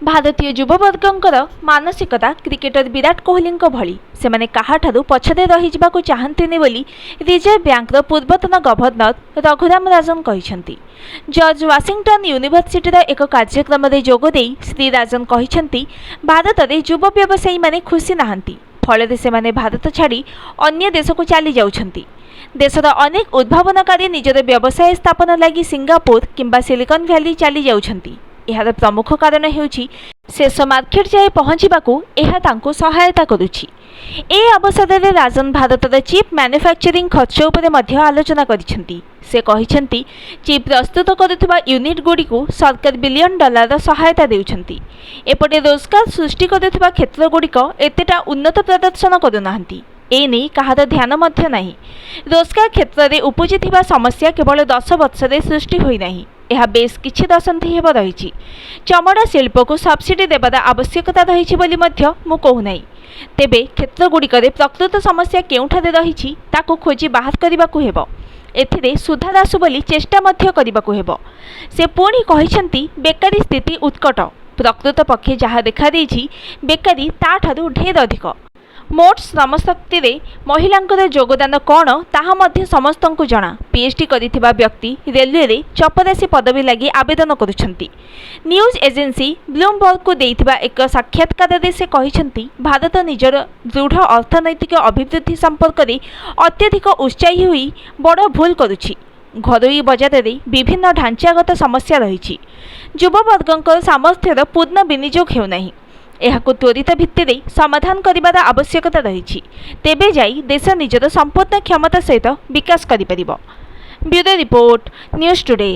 भारतीय युववर्गंकर मानसिकता क्रिकेटर विराट कोहली भली सेमाने काहाठारु पछरे रही जाबाकु चाहंतिनि बोली रिजर्व बैंकर पूर्वतन governor Raghuram Rajan कहिसेंति। George Washington यूनिवर्सिटीर एक कार्यक्रम में जोगदे श्री राजन कहिसेंति भारत में युव व्यवसायी माने खुशी नाहांती, फल से भारत छाड़ी अन्य देश को चली जाउछंती। देशर अनेक उद्भावनकारी निजर व्यवसाय स्थापन लगी सिंगापुर किंबा सिलिकन वैली चली जाउछंती। यार प्रमुख कारण हेउछि शेष मार्केट जाए पहुँचवाकू सहायता करुछि। ए अवसर में राजन भारतर चिप मैन्युफैक्चरिंग खर्च उपरे मध्य आलोचना करिसेंति। से कहिसेंति चिप प्रस्तुत करुवा यूनिट गुड़िकू सरकार $1 बिलियन सहायता देउछंती। एपटे रोजगार सृष्टि करुवा क्षेत्र गुड़िक एतेटा उन्नत प्रदर्शन करुनाहांती। एने कहार ध्यान मध्य नाही। रोजगार क्षेत्र में उपजिथिबा समस्या केवल 10 वर्ष में सृष्टि होई नाही, यह बेस किछि दशंधि हेब रही। चमड़ा शिल्प को सब्सिडी देवार आवश्यकता रही बोली मध्य मु कहू नाही। तेबे क्षेत्र गुड़िक प्रकृत समस्या केउठारे रही ताकू खोजी बाहर करबाकू हेब। एथिरे सुधार आसु बोली चेष्टा मध्य करबाकू हेब। से पुणी कहिसेंति बेकारी स्थिति उत्कट, प्रकृत पक्षे जहाँ देखा देछि बेकारी ताठारु ढेर अधिक। मोट श्रमशक्ति रे महिलांकर योगदान कौन ताहा मध्य समस्तंकु जना। पीएचडी करिथिबा व्यक्ति रेलवे रे चपरासी पदवी लगी आवेदन करुछंती। न्यूज एजेंसी ब्लूमबर्ग को देइथिबा एक साक्षात्कार रे से कहिसंती भारत निजर दृढ़ अर्थनैतिक अभिवृद्धि संपर्क रे अत्यधिक उत्साही हुई बड़ भूल करुछि। घरोई बजार रे विभिन्न ढांचागत समस्या रही। युववर्गंकर सामर्थ्यर पूर्ण विनियोग हेउनाही। एहाकु त्वरित भित्तिरे समाधान करिबार आवश्यकता रही। तेबे जाई देश निजर संपूर्ण क्षमता सहित विकास करि परिबो। Bureau report, news today.